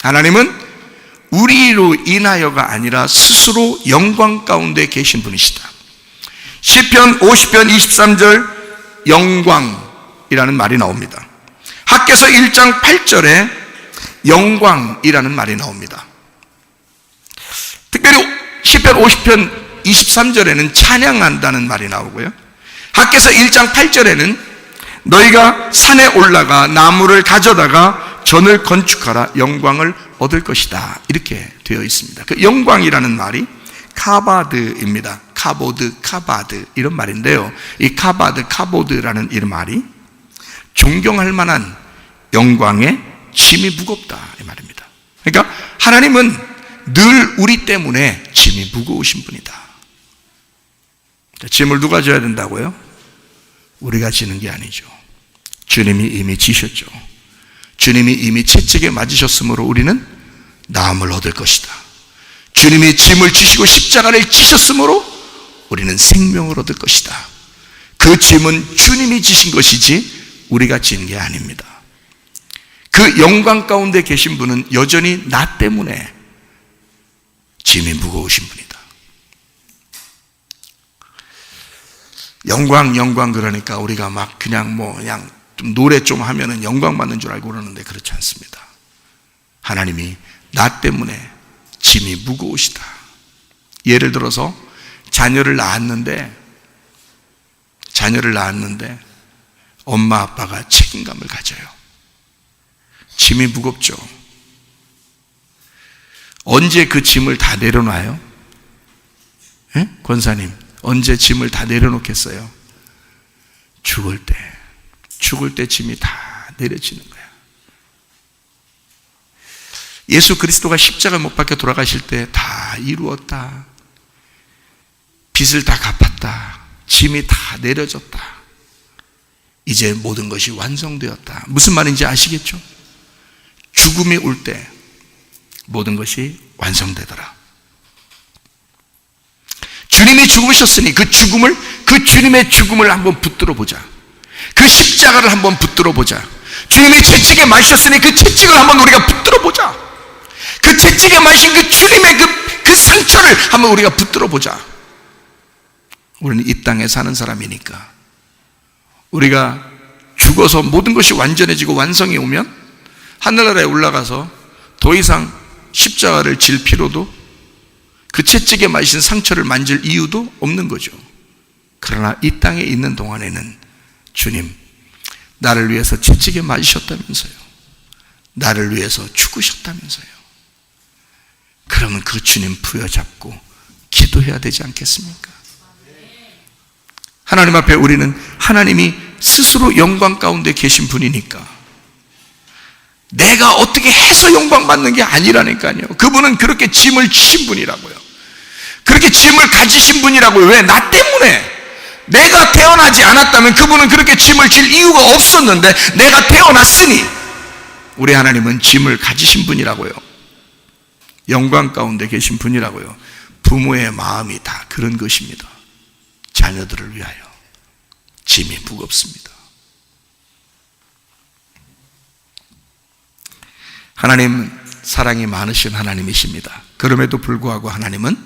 하나님은 우리로 인하여가 아니라 스스로 영광 가운데 계신 분이시다. 시편 50편 23절 영광이라는 말이 나옵니다. 학개서 1장 8절에 영광이라는 말이 나옵니다. 특별히 시편 50편 23절에는 찬양한다는 말이 나오고요. 학개서 1장 8절에는 너희가 산에 올라가 나무를 가져다가 전을 건축하라 영광을 얻을 것이다 이렇게 되어 있습니다. 그 영광이라는 말이 카바드입니다. 카보드, 카바드 이런 말인데요, 이 카바드, 카보드라는 이 말이 존경할 만한 영광의 짐이 무겁다 이 말입니다. 그러니까 하나님은 늘 우리 때문에 짐이 무거우신 분이다. 짐을 누가 져야 된다고요? 우리가 지는 게 아니죠. 주님이 이미 지셨죠. 주님이 이미 채찍에 맞으셨으므로 우리는 나음을 얻을 것이다. 주님이 짐을 지시고 십자가를 지셨으므로 우리는 생명을 얻을 것이다. 그 짐은 주님이 지신 것이지 우리가 지는 게 아닙니다. 그 영광 가운데 계신 분은 여전히 나 때문에 짐이 무거우신 분이다. 영광 그러니까 우리가 막 그냥 좀 노래 좀 하면은 영광 받는 줄 알고 그러는데 그렇지 않습니다. 하나님이 나 때문에 짐이 무거우시다. 예를 들어서 자녀를 낳았는데 엄마 아빠가 책임감을 가져요. 짐이 무겁죠. 언제 그 짐을 다 내려놔요? 예? 권사님, 언제 짐을 다 내려놓겠어요? 죽을 때 짐이 다 내려지는 거야. 예수 그리스도가 십자가 못 박혀 돌아가실 때 다 이루었다, 빚을 다 갚았다, 짐이 다 내려졌다, 이제 모든 것이 완성되었다. 무슨 말인지 아시겠죠? 죽음이 올 때 모든 것이 완성되더라. 주님이 죽으셨으니 그 주님의 죽음을 한번 붙들어 보자. 그 십자가를 한번 붙들어 보자. 주님이 채찍에 맞으셨으니 그 채찍을 한번 우리가 붙들어 보자. 그 채찍에 맞으신 그 주님의 그 상처를 한번 우리가 붙들어 보자. 우리는 이 땅에 사는 사람이니까 우리가 죽어서 모든 것이 완전해지고 완성이 오면 하늘나라에 올라가서 더 이상 십자가를 질 필요도, 그 채찍에 맞으신 상처를 만질 이유도 없는 거죠. 그러나 이 땅에 있는 동안에는 주님, 나를 위해서 채찍에 맞으셨다면서요, 나를 위해서 죽으셨다면서요. 그러면 그 주님 부여잡고 기도해야 되지 않겠습니까? 하나님 앞에 우리는 하나님이 스스로 영광 가운데 계신 분이니까 내가 어떻게 해서 영광 받는 게 아니라니까요. 그분은 그렇게 짐을 지신 분이라고요. 그렇게 짐을 가지신 분이라고요. 왜? 나 때문에. 내가 태어나지 않았다면 그분은 그렇게 짐을 질 이유가 없었는데 내가 태어났으니 우리 하나님은 짐을 가지신 분이라고요. 영광 가운데 계신 분이라고요. 부모의 마음이 다 그런 것입니다. 자녀들을 위하여 짐이 무겁습니다. 하나님은 사랑이 많으신 하나님이십니다. 그럼에도 불구하고 하나님은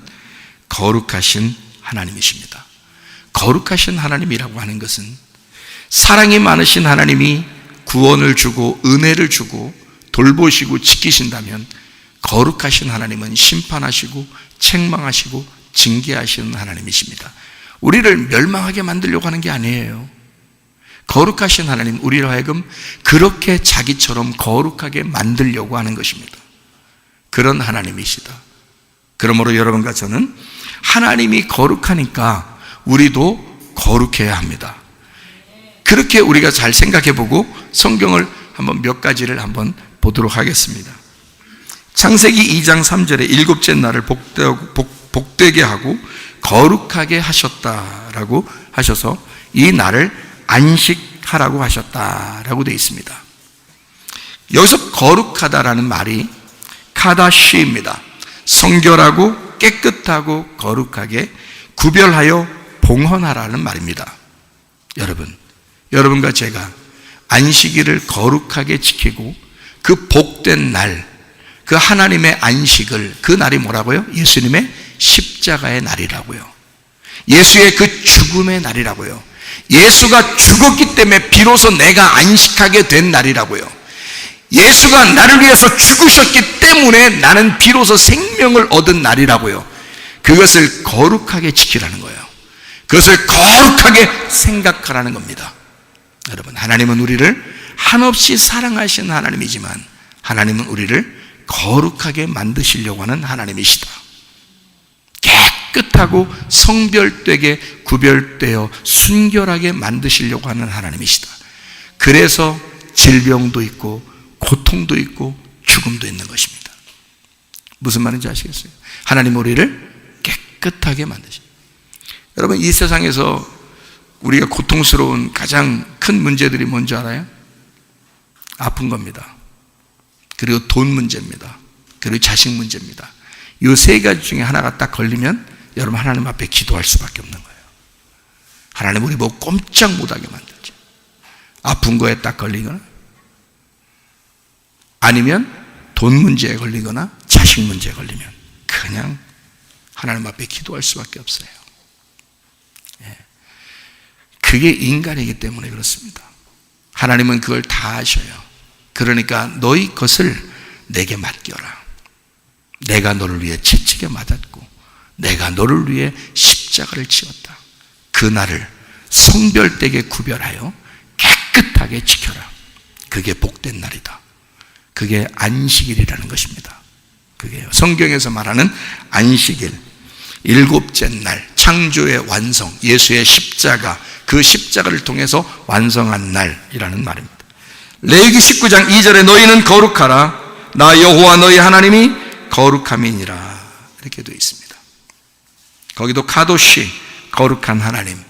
거룩하신 하나님이십니다. 거룩하신 하나님이라고 하는 것은 사랑이 많으신 하나님이 구원을 주고 은혜를 주고 돌보시고 지키신다면, 거룩하신 하나님은 심판하시고 책망하시고 징계하시는 하나님이십니다. 우리를 멸망하게 만들려고 하는 게 아니에요. 거룩하신 하나님, 우리로 하여금 그렇게 자기처럼 거룩하게 만들려고 하는 것입니다. 그런 하나님이시다. 그러므로 여러분과 저는 하나님이 거룩하니까 우리도 거룩해야 합니다. 그렇게 우리가 잘 생각해보고 성경을 한번 몇 가지를 한번 보도록 하겠습니다. 창세기 2장 3절에 일곱째 날을 복되게 하고 거룩하게 하셨다라고 하셔서 이 날을 안식하라고 하셨다라고 되어 있습니다. 여기서 거룩하다라는 말이 카다시입니다. 성결하고 깨끗하고 거룩하게 구별하여 봉헌하라는 말입니다. 여러분과 제가 안식일을 거룩하게 지키고 그 복된 날, 그 하나님의 안식을, 그 날이 뭐라고요? 예수님의 십자가의 날이라고요. 예수의 그 죽음의 날이라고요. 예수가 죽었기 때문에 비로소 내가 안식하게 된 날이라고요. 예수가 나를 위해서 죽으셨기 때문에 나는 비로소 생명을 얻은 날이라고요. 그것을 거룩하게 지키라는 거예요. 그것을 거룩하게 생각하라는 겁니다. 여러분, 하나님은 우리를 한없이 사랑하시는 하나님이지만 하나님은 우리를 거룩하게 만드시려고 하는 하나님이시다. 깨끗하고 성별되게 구별되어 순결하게 만드시려고 하는 하나님이시다. 그래서 질병도 있고 고통도 있고 죽음도 있는 것입니다. 무슨 말인지 아시겠어요? 하나님 우리를 깨끗하게 만드십니다. 여러분, 이 세상에서 우리가 고통스러운 가장 큰 문제들이 뭔지 알아요? 아픈 겁니다. 그리고 돈 문제입니다. 그리고 자식 문제입니다. 이 세 가지 중에 하나가 딱 걸리면 여러분 하나님 앞에 기도할 수밖에 없는 거예요. 하나님 우리 뭐 꼼짝 못하게 만들죠. 아픈 거에 딱 걸리거나 아니면 돈 문제에 걸리거나 자식 문제에 걸리면 그냥 하나님 앞에 기도할 수밖에 없어요. 그게 인간이기 때문에 그렇습니다. 하나님은 그걸 다 아셔요. 그러니까 너희 것을 내게 맡겨라. 내가 너를 위해 채찍에 맞았고 내가 너를 위해 십자가를 지었다. 그 날을 성별되게 구별하여 깨끗하게 지켜라. 그게 복된 날이다. 그게 안식일이라는 것입니다. 그게 성경에서 말하는 안식일, 일곱째 날, 창조의 완성, 예수의 십자가, 그 십자가를 통해서 완성한 날이라는 말입니다. 레위기 19장 2절에 너희는 거룩하라. 나 여호와 너희 하나님이 거룩함이니라. 이렇게 되어 있습니다. 거기도 카도시, 거룩한 하나님,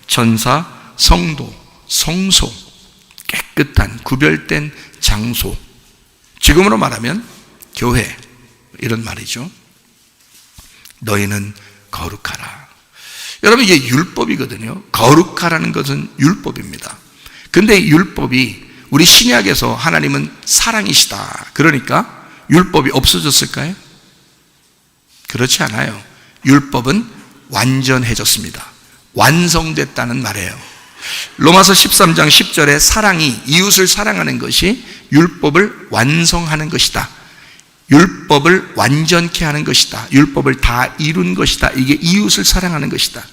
전사, 성도, 성소, 깨끗한 구별된 장소, 지금으로 말하면 교회, 이런 말이죠. 너희는 거룩하라. 여러분, 이게 율법이거든요. 거룩하라는 것은 율법입니다. 근데 율법이 우리 신약에서 하나님은 사랑이시다. 그러니까 율법이 없어졌을까요? 그렇지 않아요. 율법은 완전해졌습니다. 완성됐다는 말이에요. 로마서 13장 10절에 사랑이, 이웃을 사랑하는 것이 율법을 완성하는 것이다. 율법을 완전케 하는 것이다. 율법을 다 이룬 것이다. 이게 이웃을 사랑하는 것이다.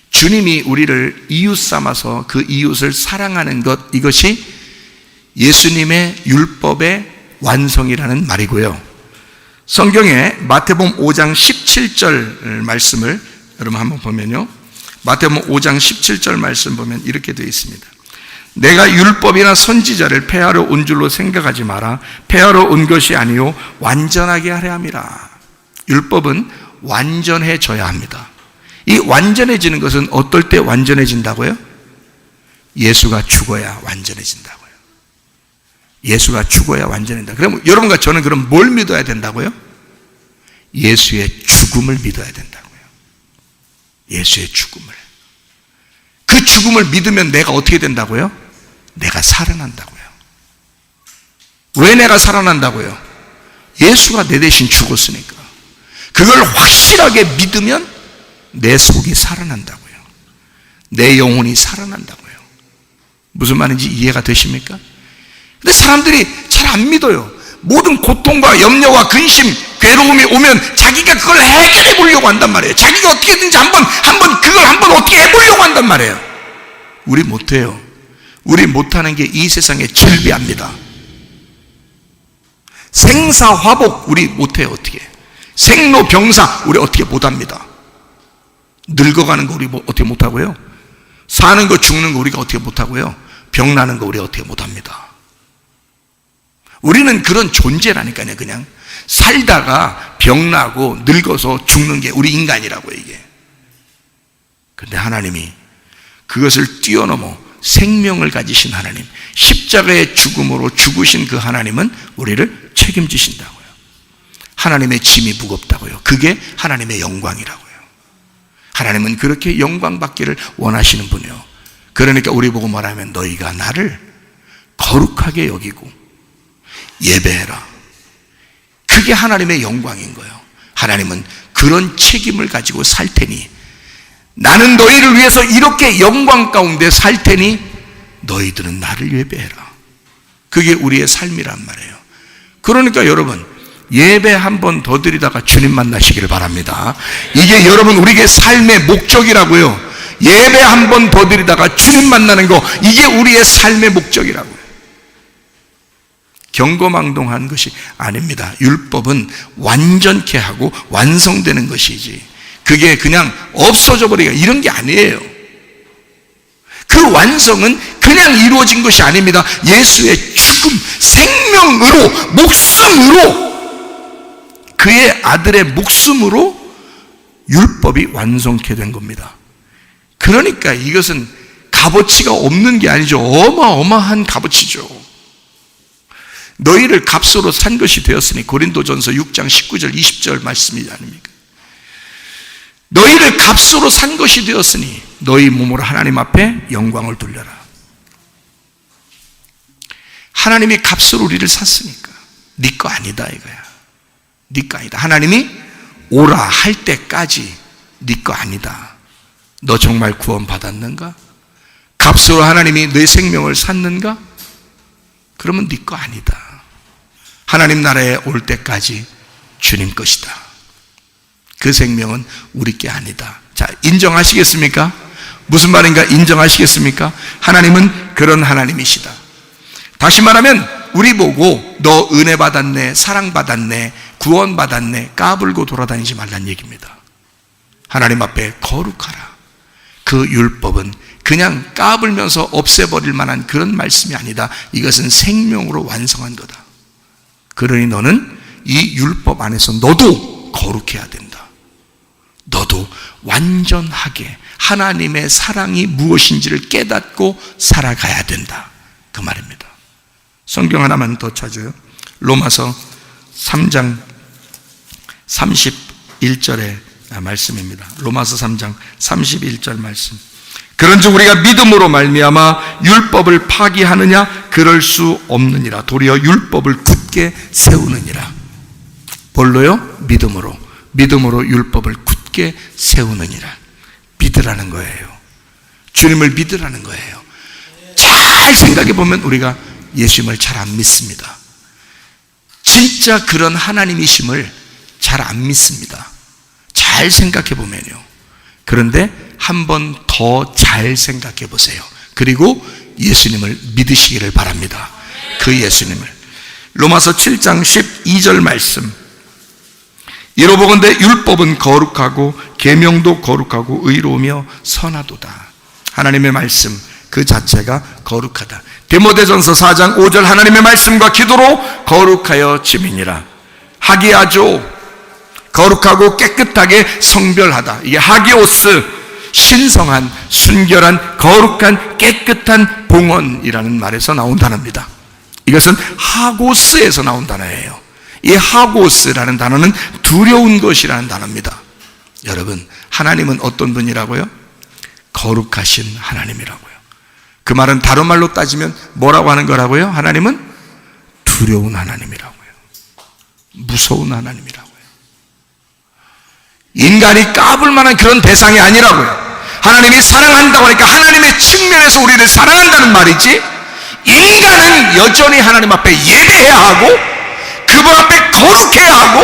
주님이 우리를 이웃 삼아서 그 이웃을 사랑하는 것, 이것이 예수님의 율법의 완성이라는 말이고요. 성경에 마태복음 5장 17절 말씀을 여러분 한번 보면요, 마태복음 5장 17절 말씀 보면 이렇게 되어 있습니다. 내가 율법이나 선지자를 폐하러 온 줄로 생각하지 마라. 폐하러 온 것이 아니요 완전하게 하려 함이라. 율법은 완전해져야 합니다. 이 완전해지는 것은 어떨 때 완전해진다고요? 예수가 죽어야 완전해진다고요. 예수가 죽어야 완전해진다. 그럼 여러분과 저는 그럼 뭘 믿어야 된다고요? 예수의 죽음을 믿어야 된다고요. 예수의 죽음을. 그 죽음을 믿으면 내가 어떻게 된다고요? 내가 살아난다고요. 왜 내가 살아난다고요? 예수가 내 대신 죽었으니까. 그걸 확실하게 믿으면 내 속이 살아난다고요. 내 영혼이 살아난다고요. 무슨 말인지 이해가 되십니까? 근데 사람들이 잘 안 믿어요. 모든 고통과 염려와 근심, 괴로움이 오면 자기가 그걸 해결해 보려고 한단 말이에요. 자기가 어떻게든지 그걸 어떻게 해보려고 한단 말이에요. 우리 못해요. 우리 못하는 게 이 세상에 질비합니다. 생사화복 우리 못해요. 어떻게? 생로병사 우리 어떻게 못합니다. 늙어가는 거 우리 어떻게 못하고요. 사는 거 죽는 거 우리가 어떻게 못하고요. 병나는 거 우리 어떻게 못합니다. 우리는 그런 존재라니까요. 그냥 살다가 병나고 늙어서 죽는 게 우리 인간이라고요. 이게. 근데 하나님이 그것을 뛰어넘어 생명을 가지신 하나님, 십자가의 죽음으로 죽으신 그 하나님은 우리를 책임지신다고요. 하나님의 짐이 무겁다고요. 그게 하나님의 영광이라고요. 하나님은 그렇게 영광 받기를 원하시는 분이요. 그러니까 우리 보고 말하면 너희가 나를 거룩하게 여기고 예배해라. 그게 하나님의 영광인 거예요. 하나님은 그런 책임을 가지고 살 테니, 나는 너희를 위해서 이렇게 영광 가운데 살 테니 너희들은 나를 예배해라. 그게 우리의 삶이란 말이에요. 그러니까 여러분, 예배 한 번 더 드리다가 주님 만나시기를 바랍니다. 이게 여러분 우리의 삶의 목적이라고요. 예배 한 번 더 드리다가 주님 만나는 거, 이게 우리의 삶의 목적이라고요. 경거망동한 것이 아닙니다. 율법은 완전케 하고 완성되는 것이지, 그게 그냥 없어져 버리가 이런 게 아니에요. 그 완성은 그냥 이루어진 것이 아닙니다. 예수의 죽음, 생명으로, 목숨으로, 그의 아들의 목숨으로 율법이 완성케 된 겁니다. 그러니까 이것은 값어치가 없는 게 아니죠. 어마어마한 값어치죠. 너희를 값으로 산 것이 되었으니, 고린도전서 6장 19절 20절 말씀이 아닙니까? 너희를 값으로 산 것이 되었으니 너희 몸으로 하나님 앞에 영광을 돌려라. 하나님이 값으로 우리를 샀으니까 네 거 아니다 이거야. 네 거 아니다. 하나님이 오라 할 때까지 네 거 아니다. 너 정말 구원 받았는가? 값으로 하나님이 내 생명을 샀는가? 그러면 네 거 아니다. 하나님 나라에 올 때까지 주님 것이다. 그 생명은 우리 게 아니다. 자, 인정하시겠습니까? 무슨 말인가 인정하시겠습니까? 하나님은 그런 하나님이시다. 다시 말하면 우리 보고 너 은혜 받았네, 사랑 받았네, 구원 받았네 까불고 돌아다니지 말란 얘기입니다. 하나님 앞에 거룩하라. 그 율법은 그냥 까불면서 없애버릴 만한 그런 말씀이 아니다. 이것은 생명으로 완성한 거다. 그러니 너는 이 율법 안에서 너도 거룩해야 된다. 너도 완전하게 하나님의 사랑이 무엇인지를 깨닫고 살아가야 된다. 그 말입니다. 성경 하나만 더 찾아요. 로마서 3장 31절의 말씀입니다. 로마서 3장 31절 말씀. 그런즉 우리가 믿음으로 말미암아 율법을 파기하느냐? 그럴 수 없느니라. 도리어 율법을 굳게 세우느니라. 뭘로요? 믿음으로. 믿음으로 율법을 굳게 세우느니라. 믿으라는 거예요. 주님을 믿으라는 거예요. 잘 생각해 보면 우리가 예수님을 잘 안 믿습니다. 진짜 그런 하나님이심을 잘 안 믿습니다. 잘 생각해 보면요. 그런데 한 번 더 잘 생각해 보세요. 그리고 예수님을 믿으시기를 바랍니다. 그 예수님을. 로마서 7장 12절 말씀. 이로보건대 율법은 거룩하고 계명도 거룩하고 의로우며 선하도다. 하나님의 말씀 그 자체가 거룩하다. 디모데전서 4장 5절 하나님의 말씀과 기도로 거룩하여 지미니라. 하기야죠. 거룩하고 깨끗하게 성별하다. 이게 하기오스, 신성한, 순결한, 거룩한, 깨끗한 봉헌이라는 말에서 나온 단어입니다. 이것은 하고스에서 나온 단어예요. 이 하고스라는 단어는 두려운 것이라는 단어입니다. 여러분, 하나님은 어떤 분이라고요? 거룩하신 하나님이라고요. 그 말은 다른 말로 따지면 뭐라고 하는 거라고요? 하나님은 두려운 하나님이라고요. 무서운 하나님이라고요. 인간이 까불 만한 그런 대상이 아니라고요. 하나님이 사랑한다고 하니까 하나님의 측면에서 우리를 사랑한다는 말이지, 인간은 여전히 하나님 앞에 예배해야 하고 그분 앞에 거룩해야 하고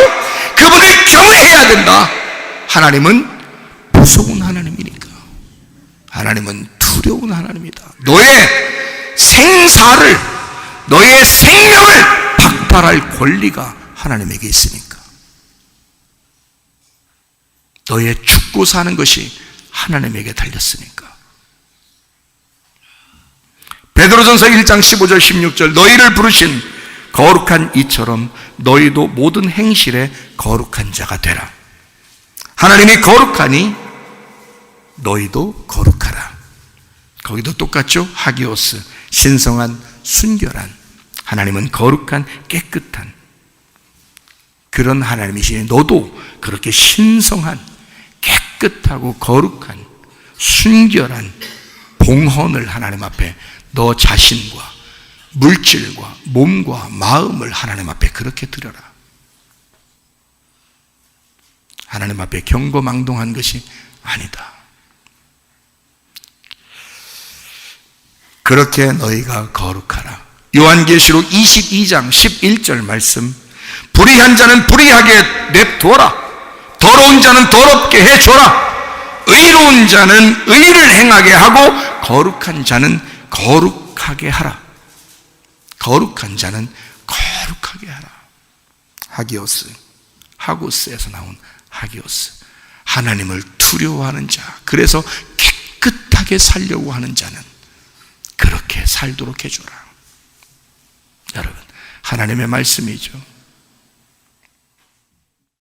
그분을 경외해야 된다. 하나님은 무서운 하나님이니까. 하나님은 두려운 하나님이다. 너의 생사를, 너의 생명을 박탈할 권리가 하나님에게 있으니까. 너의 죽고 사는 것이 하나님에게 달렸으니까. 베드로전서 1장 15절 16절 너희를 부르신 거룩한 이처럼 너희도 모든 행실에 거룩한 자가 되라. 하나님이 거룩하니 너희도 거룩하라. 거기도 똑같죠? 하기오스, 신성한, 순결한. 하나님은 거룩한, 깨끗한 그런 하나님이시니 너도 그렇게 신성한, 깨끗하고 거룩한, 순결한 봉헌을 하나님 앞에 너 자신과 물질과 몸과 마음을 하나님 앞에 그렇게 드려라. 하나님 앞에 경거망동한 것이 아니다. 그렇게 너희가 거룩하라. 요한계시록 22장 11절 말씀, 불의한 자는 불의하게 냅둬라. 더러운 자는 더럽게 해줘라. 의로운 자는 의를 행하게 하고 거룩한 자는 거룩하게 하라. 거룩한 자는 거룩하게 하라. 하기오스, 하고스에서 나온 하기오스. 하나님을 두려워하는 자, 그래서 깨끗하게 살려고 하는 자는 그렇게 살도록 해주라. 여러분, 하나님의 말씀이죠.